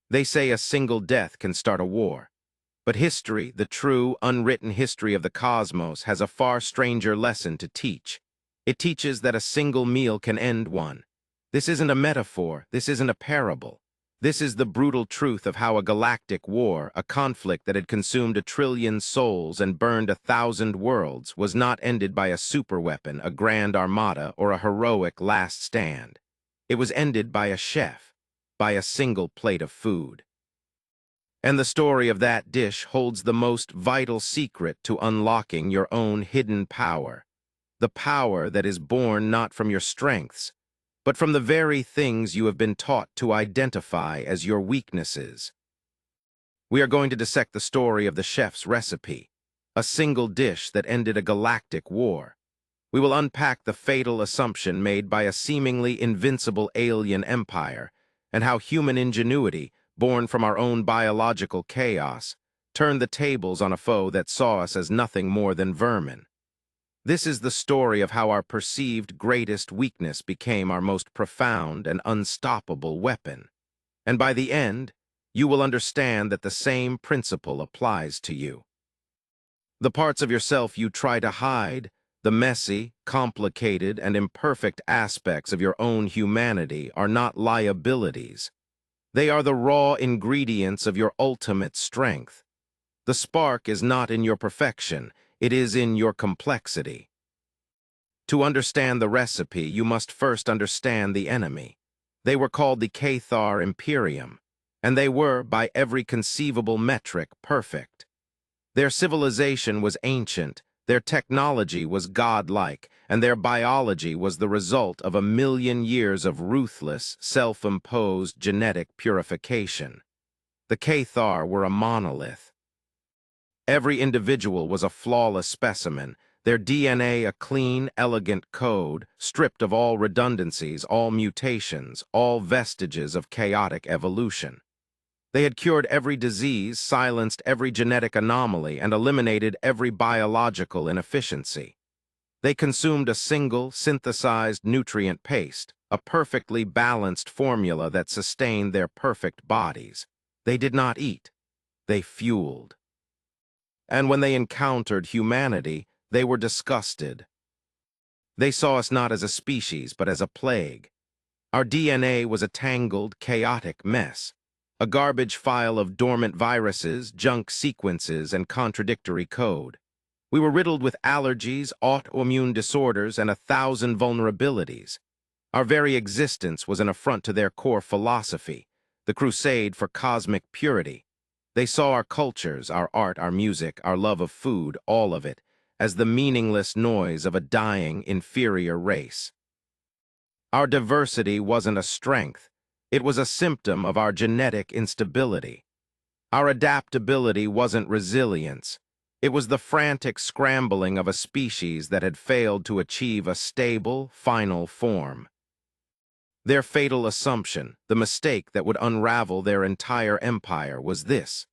They say a single death can start a war. But history, the true, unwritten history of the cosmos, has a far stranger lesson to teach. It teaches that a single meal can end one. This isn't a metaphor, this isn't a parable. This is the brutal truth of how a galactic war, a conflict that had consumed 1 trillion souls and burned 1,000 worlds, was not ended by a superweapon, a grand armada, or a heroic last stand. It was ended by a chef, by a single plate of food. And the story of that dish holds the most vital secret to unlocking your own hidden power. The power that is born not from your strengths, but from the very things you have been taught to identify as your weaknesses. We are going to dissect the story of the chef's recipe, a single dish that ended a galactic war. We will unpack the fatal assumption made by a seemingly invincible alien empire, and how human ingenuity, born from our own biological chaos, turned the tables on a foe that saw us as nothing more than vermin. This is the story of how our perceived greatest weakness became our most profound and unstoppable weapon. And by the end, you will understand that the same principle applies to you. The parts of yourself you try to hide, the messy, complicated, and imperfect aspects of your own humanity, are not liabilities. They are the raw ingredients of your ultimate strength. The spark is not in your perfection, it is in your complexity. To understand the recipe, you must first understand the enemy. They were called the K'tharr Imperium, and they were, by every conceivable metric, perfect. Their civilization was ancient, their technology was godlike, and their biology was the result of 1,000,000 years of ruthless, self-imposed genetic purification. The K'tharr were a monolith. Every individual was a flawless specimen, their DNA a clean, elegant code, stripped of all redundancies, all mutations, all vestiges of chaotic evolution. They had cured every disease, silenced every genetic anomaly, and eliminated every biological inefficiency. They consumed a single, synthesized nutrient paste, a perfectly balanced formula that sustained their perfect bodies. They did not eat. They fueled. And when they encountered humanity, they were disgusted. They saw us not as a species, but as a plague. Our DNA was a tangled, chaotic mess, a garbage file of dormant viruses, junk sequences, and contradictory code. We were riddled with allergies, autoimmune disorders, and 1,000 vulnerabilities. Our very existence was an affront to their core philosophy, the crusade for cosmic purity. They saw our cultures, our art, our music, our love of food, all of it, as the meaningless noise of a dying, inferior race. Our diversity wasn't a strength. It was a symptom of our genetic instability. Our adaptability wasn't resilience. It was the frantic scrambling of a species that had failed to achieve a stable, final form. Their fatal assumption, the mistake that would unravel their entire empire, was this.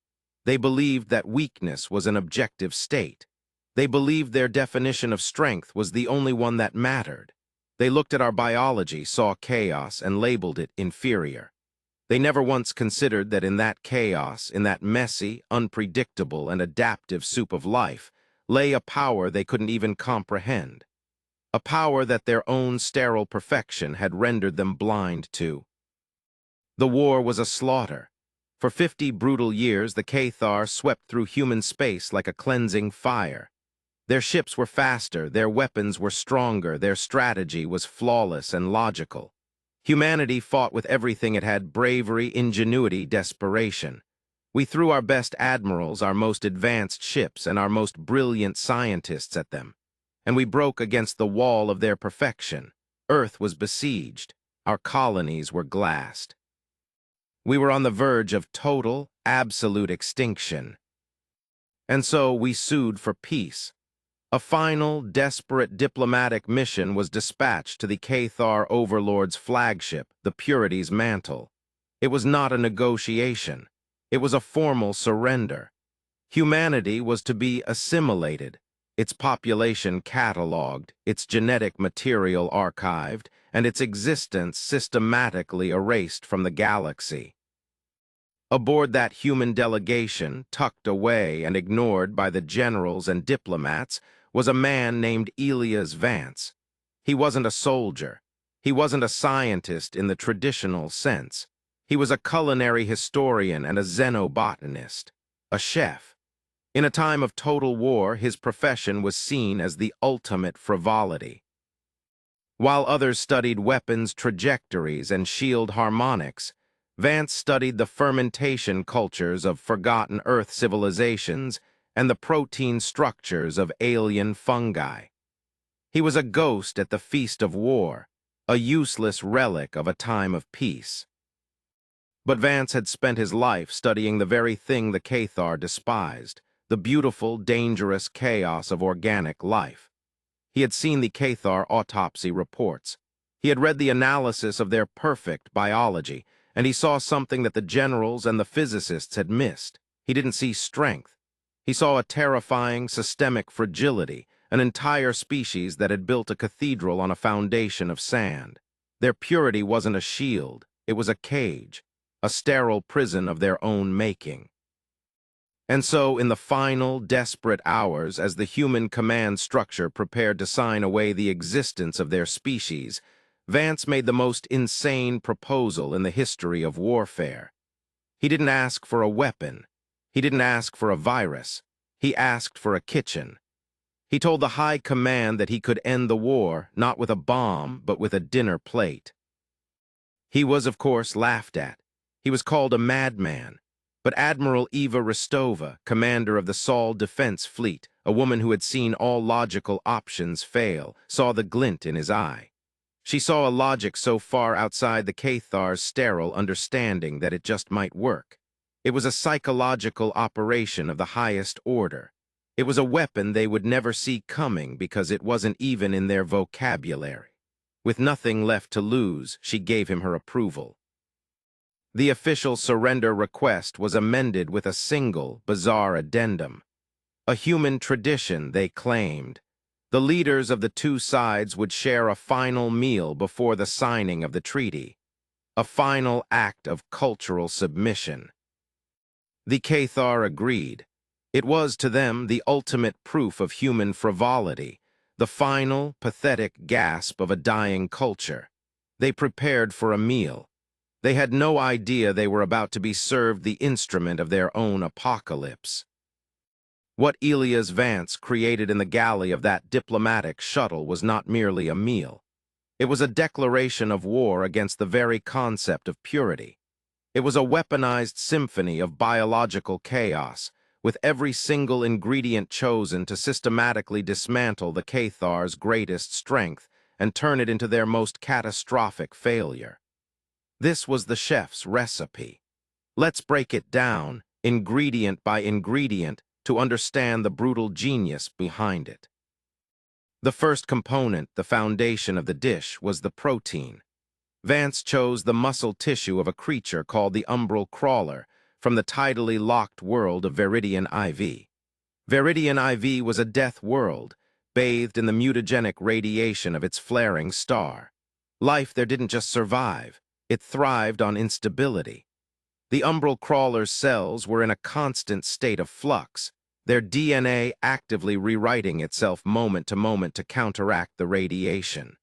They believed that weakness was an objective state. They believed their definition of strength was the only one that mattered. They looked at our biology, saw chaos, and labeled it inferior. They never once considered that in that chaos, in that messy, unpredictable, and adaptive soup of life, lay a power they couldn't even comprehend. A power that their own sterile perfection had rendered them blind to. The war was a slaughter. For 50 brutal years, the K'tharr swept through human space like a cleansing fire. Their ships were faster, their weapons were stronger, their strategy was flawless and logical. Humanity fought with everything it had: bravery, ingenuity, desperation. We threw our best admirals, our most advanced ships, and our most brilliant scientists at them. And we broke against the wall of their perfection. Earth was besieged. Our colonies were glassed. We were on the verge of total, absolute extinction. And so we sued for peace. A final, desperate diplomatic mission was dispatched to the K'tharr overlord's flagship, the Purity's mantle. It was not a negotiation. It was a formal surrender. Humanity was to be assimilated, its population catalogued, its genetic material archived, and its existence systematically erased from the galaxy. Aboard that human delegation, tucked away and ignored by the generals and diplomats, was a man named Elias Vance. He wasn't a soldier. He wasn't a scientist in the traditional sense. He was a culinary historian and a xenobotanist, a chef. In a time of total war, his profession was seen as the ultimate frivolity. While others studied weapons trajectories and shield harmonics, Vance studied the fermentation cultures of forgotten Earth civilizations and the protein structures of alien fungi. He was a ghost at the feast of war, a useless relic of a time of peace. But Vance had spent his life studying the very thing the K'tharr despised, the beautiful, dangerous chaos of organic life. He had seen the K'tharr autopsy reports. He had read the analysis of their perfect biology, and he saw something that the generals and the physicists had missed. He didn't see strength. He saw a terrifying, systemic fragility, an entire species that had built a cathedral on a foundation of sand. Their purity wasn't a shield, it was a cage, a sterile prison of their own making. And so, in the final, desperate hours, as the human command structure prepared to sign away the existence of their species, Vance made the most insane proposal in the history of warfare. He didn't ask for a weapon. He didn't ask for a virus. He asked for a kitchen. He told the high command that he could end the war, not with a bomb, but with a dinner plate. He was, of course, laughed at. He was called a madman. But Admiral Eva Rostova, commander of the Sol Defense Fleet, a woman who had seen all logical options fail, saw the glint in his eye. She saw a logic so far outside the K'thar's sterile understanding that it just might work. It was a psychological operation of the highest order. It was a weapon they would never see coming because it wasn't even in their vocabulary. With nothing left to lose, she gave him her approval. The official surrender request was amended with a single, bizarre addendum. A human tradition, they claimed. The leaders of the two sides would share a final meal before the signing of the treaty. A final act of cultural submission. The K'tharr agreed. It was, to them, the ultimate proof of human frivolity, the final, pathetic gasp of a dying culture. They prepared for a meal. They had no idea they were about to be served the instrument of their own apocalypse. What Elias Vance created in the galley of that diplomatic shuttle was not merely a meal. It was a declaration of war against the very concept of purity. It was a weaponized symphony of biological chaos, with every single ingredient chosen to systematically dismantle the K'thar's greatest strength and turn it into their most catastrophic failure. This was the chef's recipe. Let's break it down, ingredient by ingredient, to understand the brutal genius behind it. The first component, the foundation of the dish, was the protein. Vance chose the muscle tissue of a creature called the umbral crawler from the tidally locked world of Veridian IV. Veridian IV was a death world, bathed in the mutagenic radiation of its flaring star. Life there didn't just survive. It thrived on instability. The umbral crawler's cells were in a constant state of flux, their DNA actively rewriting itself moment to counteract the radiation.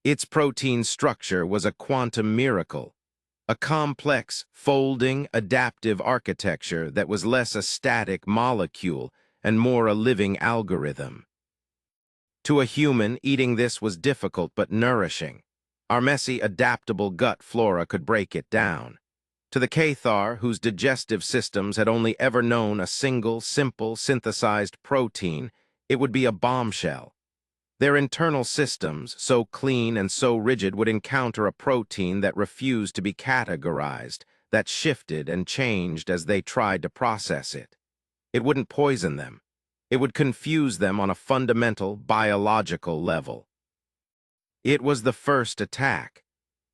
Its protein structure was a quantum miracle, a complex, folding, adaptive architecture that was less a static molecule and more a living algorithm. To a human, eating this was difficult but nourishing. Our messy, adaptable gut flora could break it down. To the K'tharr, whose digestive systems had only ever known a single, simple, synthesized protein, it would be a bombshell. Their internal systems, so clean and so rigid, would encounter a protein that refused to be categorized, that shifted and changed as they tried to process it. It wouldn't poison them. It would confuse them on a fundamental, biological level. It was the first attack,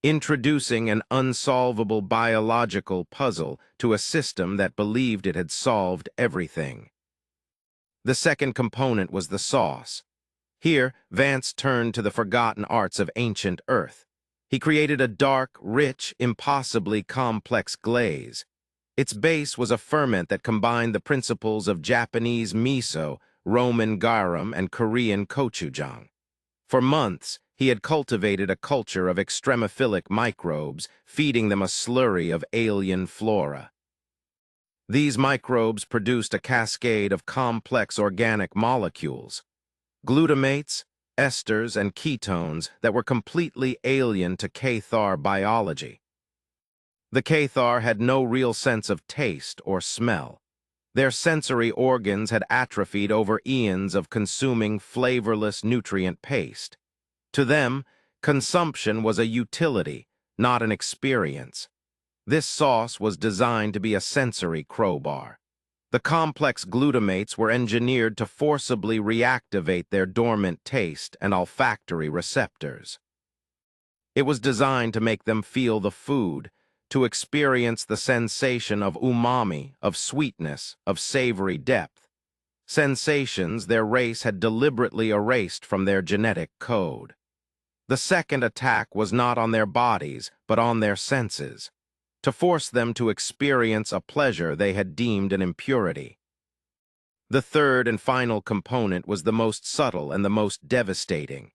introducing an unsolvable biological puzzle to a system that believed it had solved everything. The second component was the sauce. Here, Vance turned to the forgotten arts of ancient Earth. He created a dark, rich, impossibly complex glaze. Its base was a ferment that combined the principles of Japanese miso, Roman garum, and Korean gochujang. For months, he had cultivated a culture of extremophilic microbes, feeding them a slurry of alien flora. These microbes produced a cascade of complex organic molecules, glutamates, esters, and ketones that were completely alien to K'tharr biology. The K'tharr had no real sense of taste or smell. Their sensory organs had atrophied over eons of consuming flavorless nutrient paste. To them, consumption was a utility, not an experience. This sauce was designed to be a sensory crowbar. The complex glutamates were engineered to forcibly reactivate their dormant taste and olfactory receptors. It was designed to make them feel the food, to experience the sensation of umami, of sweetness, of savory depth. Sensations their race had deliberately erased from their genetic code. The second attack was not on their bodies, but on their senses, to force them to experience a pleasure they had deemed an impurity. The third and final component was the most subtle and the most devastating.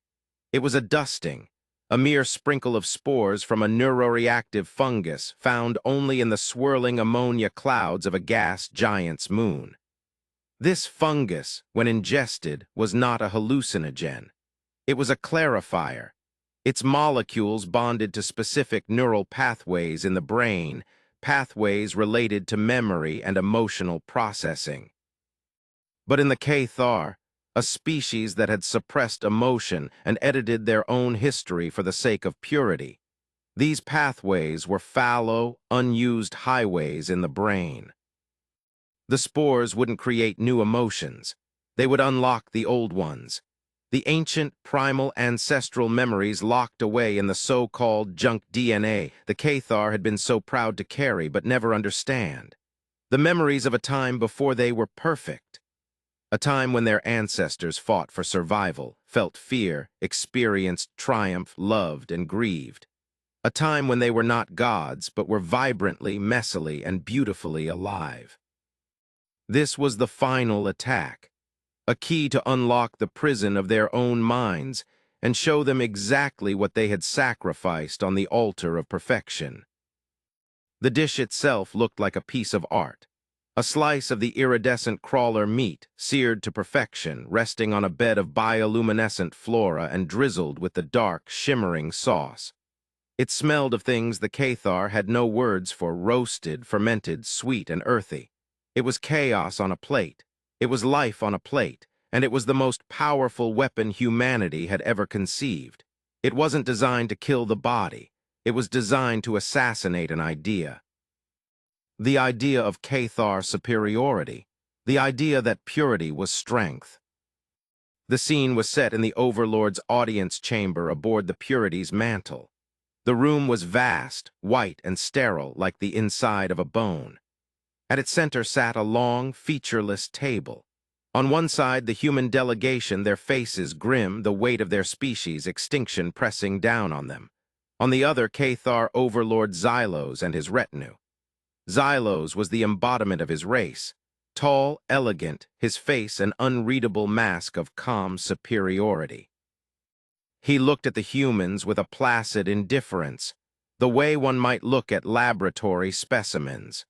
It was a dusting, a mere sprinkle of spores from a neuroreactive fungus found only in the swirling ammonia clouds of a gas giant's moon. This fungus, when ingested, was not a hallucinogen. It was a clarifier. Its molecules bonded to specific neural pathways in the brain, pathways related to memory and emotional processing. But in the K'tharr, a species that had suppressed emotion and edited their own history for the sake of purity, these pathways were fallow, unused highways in the brain. The spores wouldn't create new emotions. They would unlock the old ones. The ancient, primal, ancestral memories locked away in the so-called junk DNA the K'tharr had been so proud to carry but never understand. The memories of a time before they were perfect. A time when their ancestors fought for survival, felt fear, experienced triumph, loved, and grieved. A time when they were not gods, but were vibrantly, messily, and beautifully alive. This was the final attack, a key to unlock the prison of their own minds and show them exactly what they had sacrificed on the altar of perfection. The dish itself looked like a piece of art, a slice of the iridescent crawler meat, seared to perfection, resting on a bed of bioluminescent flora and drizzled with the dark, shimmering sauce. It smelled of things the K'tharr had no words for: roasted, fermented, sweet, and earthy. It was chaos on a plate. It was life on a plate, and it was the most powerful weapon humanity had ever conceived. It wasn't designed to kill the body. It was designed to assassinate an idea. The idea of K'tharr superiority. The idea that purity was strength. The scene was set in the Overlord's audience chamber aboard the Purity's mantle. The room was vast, white, and sterile like the inside of a bone. At its center sat a long, featureless table. On one side, the human delegation, their faces grim, the weight of their species' extinction pressing down on them. On the other, K'tharr Overlord Xylos and his retinue. Xylos was the embodiment of his race. Tall, elegant, his face an unreadable mask of calm superiority. He looked at the humans with a placid indifference, the way one might look at laboratory specimens.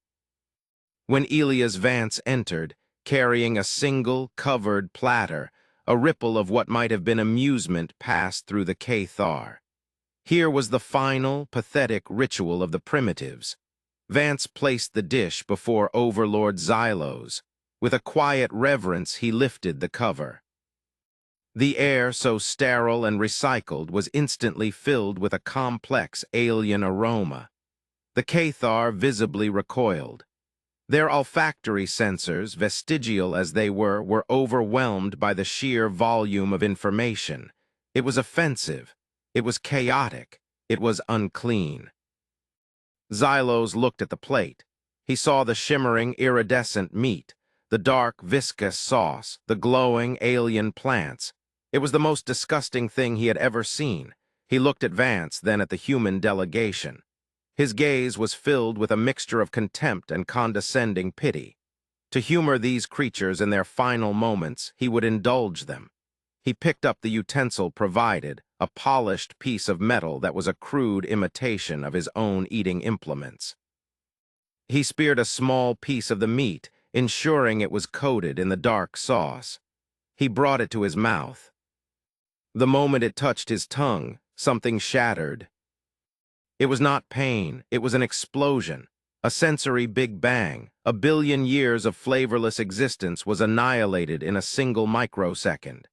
When Elias Vance entered, carrying a single, covered platter, a ripple of what might have been amusement passed through the K'tharr. Here was the final, pathetic ritual of the primitives. Vance placed the dish before Overlord Xylos. With a quiet reverence, he lifted the cover. The air, so sterile and recycled, was instantly filled with a complex alien aroma. The K'tharr visibly recoiled. Their olfactory sensors, vestigial as they were overwhelmed by the sheer volume of information. It was offensive. It was chaotic. It was unclean. Xylos looked at the plate. He saw the shimmering, iridescent meat, the dark, viscous sauce, the glowing, alien plants. It was the most disgusting thing he had ever seen. He looked at Vance, then at the human delegation. His gaze was filled with a mixture of contempt and condescending pity. To humor these creatures in their final moments, he would indulge them. He picked up the utensil provided, a polished piece of metal that was a crude imitation of his own eating implements. He speared a small piece of the meat, ensuring it was coated in the dark sauce. He brought it to his mouth. The moment it touched his tongue, something shattered. It was not pain, it was an explosion, a sensory big bang. A billion years of flavorless existence was annihilated in a single microsecond.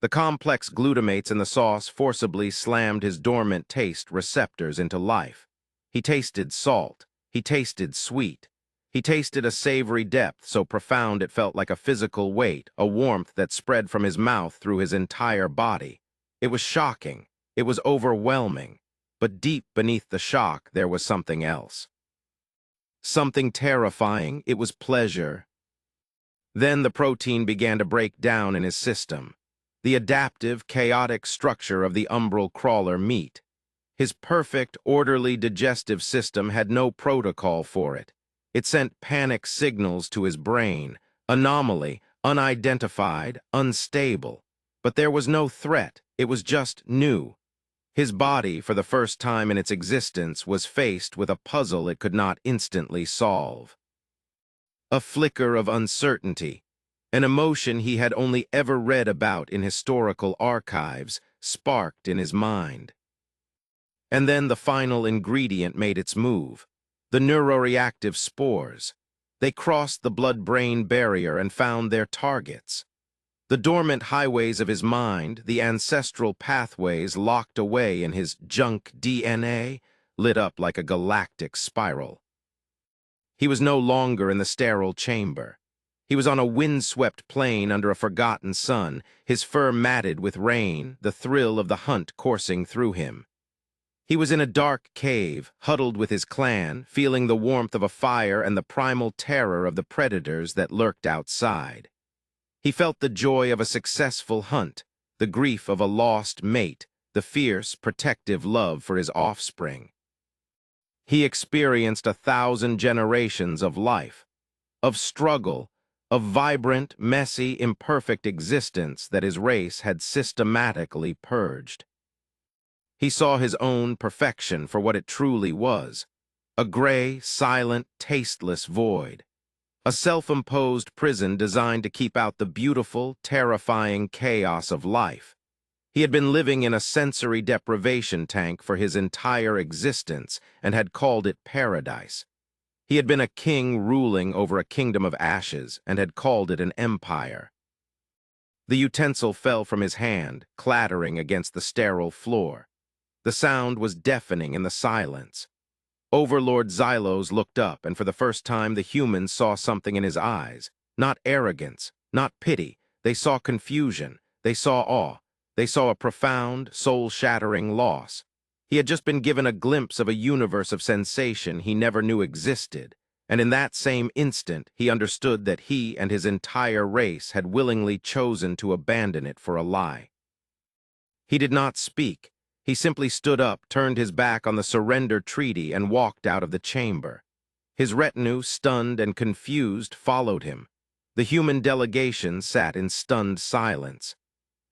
The complex glutamates in the sauce forcibly slammed his dormant taste receptors into life. He tasted salt. He tasted sweet. He tasted a savory depth so profound it felt like a physical weight, a warmth that spread from his mouth through his entire body. It was shocking. It was overwhelming. But deep beneath the shock, there was something else. Something terrifying. It was pleasure. Then the protein began to break down in his system. The adaptive, chaotic structure of the umbral crawler meat. His perfect, orderly digestive system had no protocol for it. It sent panic signals to his brain, anomaly, unidentified, unstable. But there was no threat, it was just new. His body, for the first time in its existence, was faced with a puzzle it could not instantly solve. A flicker of uncertainty, an emotion he had only ever read about in historical archives, sparked in his mind. And then the final ingredient made its move, the neuroreactive spores. They crossed the blood-brain barrier and found their targets. The dormant highways of his mind, the ancestral pathways locked away in his junk DNA, lit up like a galactic spiral. He was no longer in the sterile chamber. He was on a windswept plain under a forgotten sun, his fur matted with rain, the thrill of the hunt coursing through him. He was in a dark cave, huddled with his clan, feeling the warmth of a fire and the primal terror of the predators that lurked outside. He felt the joy of a successful hunt, the grief of a lost mate, the fierce, protective love for his offspring. He experienced 1,000 generations of life, of struggle, of vibrant, messy, imperfect existence that his race had systematically purged. He saw his own perfection for what it truly was, a gray, silent, tasteless void. A self-imposed prison designed to keep out the beautiful, terrifying chaos of life. He had been living in a sensory deprivation tank for his entire existence and had called it paradise. He had been a king ruling over a kingdom of ashes and had called it an empire. The utensil fell from his hand, clattering against the sterile floor. The sound was deafening in the silence. Overlord Xylos looked up, and for the first time the humans saw something in his eyes. Not arrogance, not pity. They saw confusion. They saw awe. They saw a profound, soul-shattering loss. He had just been given a glimpse of a universe of sensation he never knew existed, and in that same instant he understood that he and his entire race had willingly chosen to abandon it for a lie. He did not speak. He simply stood up, turned his back on the surrender treaty, and walked out of the chamber. His retinue, stunned and confused, followed him. The human delegation sat in stunned silence.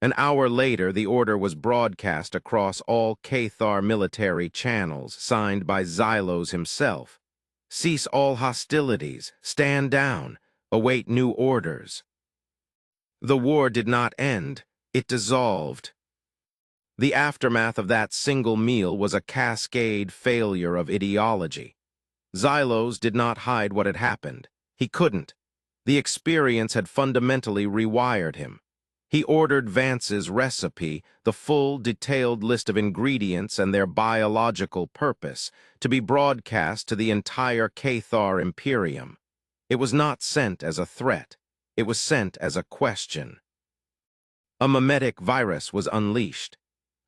An hour later, the order was broadcast across all K'tharr military channels, signed by Xylos himself. Cease all hostilities, stand down, await new orders. The war did not end, it dissolved. The aftermath of that single meal was a cascade failure of ideology. Xylos did not hide what had happened. He couldn't. The experience had fundamentally rewired him. He ordered Vance's recipe, the full, detailed list of ingredients and their biological purpose, to be broadcast to the entire K'tharr Imperium. It was not sent as a threat. It was sent as a question. A mimetic virus was unleashed.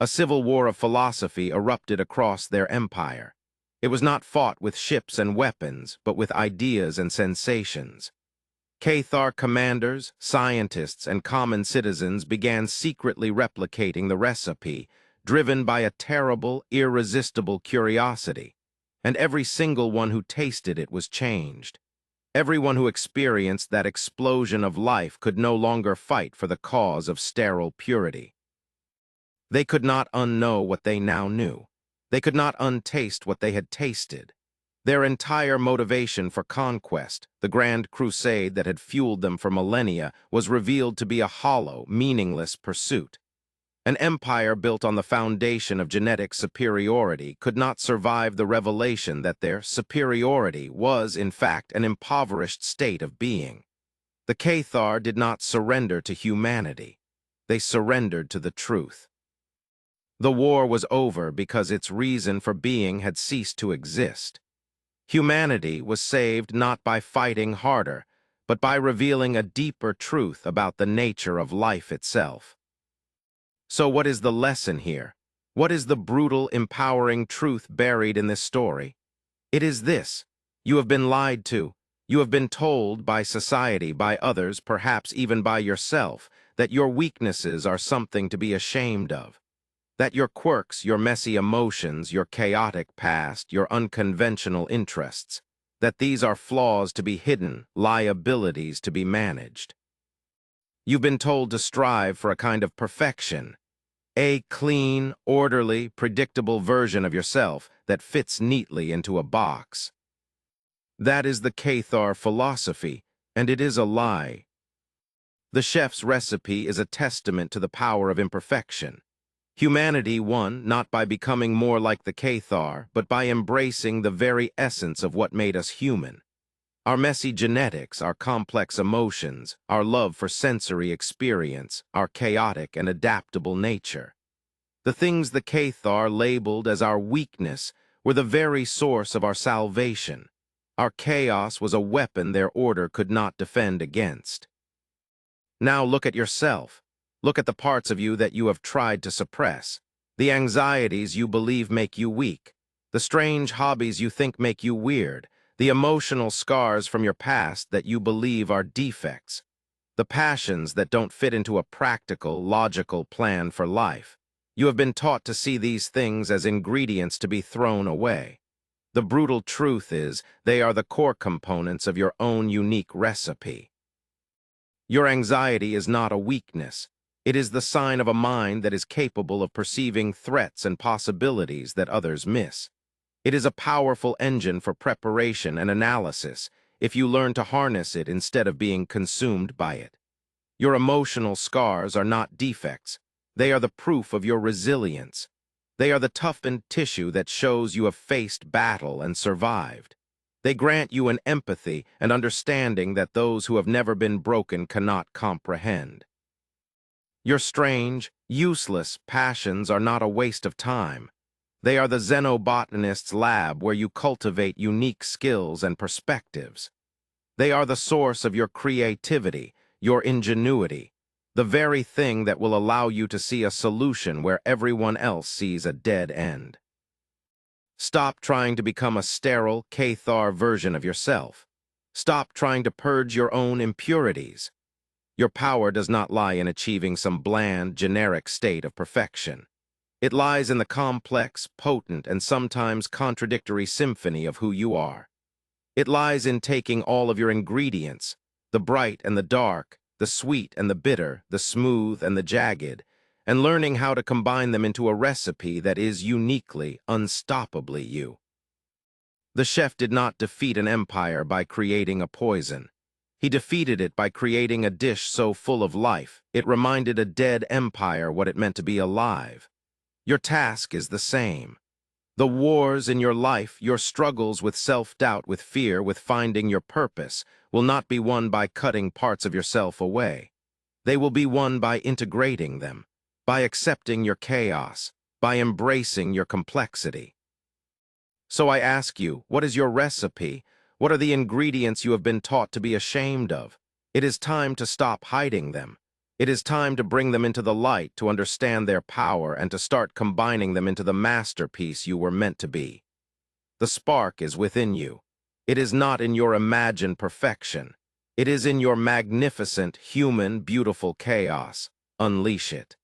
A civil war of philosophy erupted across their empire. It was not fought with ships and weapons, but with ideas and sensations. K'tharr commanders, scientists, and common citizens began secretly replicating the recipe, driven by a terrible, irresistible curiosity. and every single one who tasted it was changed. Everyone who experienced that explosion of life could no longer fight for the cause of sterile purity. They could not unknow what they now knew. They could not untaste what they had tasted. Their entire motivation for conquest, the grand crusade that had fueled them for millennia, was revealed to be a hollow, meaningless pursuit. An empire built on the foundation of genetic superiority could not survive the revelation that their superiority was, in fact, an impoverished state of being. The K'tharr did not surrender to humanity. They surrendered to the truth. The war was over because its reason for being had ceased to exist. Humanity was saved not by fighting harder, but by revealing a deeper truth about the nature of life itself. So what is the lesson here? What is the brutal, empowering truth buried in this story? It is this: you have been lied to. You have been told by society, by others, perhaps even by yourself, that your weaknesses are something to be ashamed of. That your quirks, your messy emotions, your chaotic past, your unconventional interests, that these are flaws to be hidden, liabilities to be managed. You've been told to strive for a kind of perfection, a clean, orderly, predictable version of yourself that fits neatly into a box. That is the K'tharr philosophy, and it is a lie. The chef's recipe is a testament to the power of imperfection. Humanity won not by becoming more like the K'tharr, but by embracing the very essence of what made us human. Our messy genetics, our complex emotions, our love for sensory experience, our chaotic and adaptable nature. The things the K'tharr labeled as our weakness were the very source of our salvation. Our chaos was a weapon their order could not defend against. Now look at yourself. Look at the parts of you that you have tried to suppress, the anxieties you believe make you weak, the strange hobbies you think make you weird, the emotional scars from your past that you believe are defects, the passions that don't fit into a practical, logical plan for life. You have been taught to see these things as ingredients to be thrown away. The brutal truth is, they are the core components of your own unique recipe. Your anxiety is not a weakness. It is the sign of a mind that is capable of perceiving threats and possibilities that others miss. It is a powerful engine for preparation and analysis if you learn to harness it instead of being consumed by it. Your emotional scars are not defects. They are the proof of your resilience. They are the toughened tissue that shows you have faced battle and survived. They grant you an empathy and understanding that those who have never been broken cannot comprehend. Your strange, useless passions are not a waste of time. They are the xenobotanist's lab where you cultivate unique skills and perspectives. They are the source of your creativity, your ingenuity, the very thing that will allow you to see a solution where everyone else sees a dead end. Stop trying to become a sterile, K'tharr version of yourself. Stop trying to purge your own impurities. Your power does not lie in achieving some bland, generic state of perfection. It lies in the complex, potent, and sometimes contradictory symphony of who you are. It lies in taking all of your ingredients, the bright and the dark, the sweet and the bitter, the smooth and the jagged, and learning how to combine them into a recipe that is uniquely, unstoppably you. The chef did not defeat an empire by creating a poison. He defeated it by creating a dish so full of life, it reminded a dead empire what it meant to be alive. Your task is the same. The wars in your life, your struggles with self-doubt, with fear, with finding your purpose, will not be won by cutting parts of yourself away. They will be won by integrating them, by accepting your chaos, by embracing your complexity. So I ask you, what is your recipe? What are the ingredients you have been taught to be ashamed of? It is time to stop hiding them. It is time to bring them into the light, to understand their power, and to start combining them into the masterpiece you were meant to be. The spark is within you. It is not in your imagined perfection. It is in your magnificent, human, beautiful chaos. Unleash it.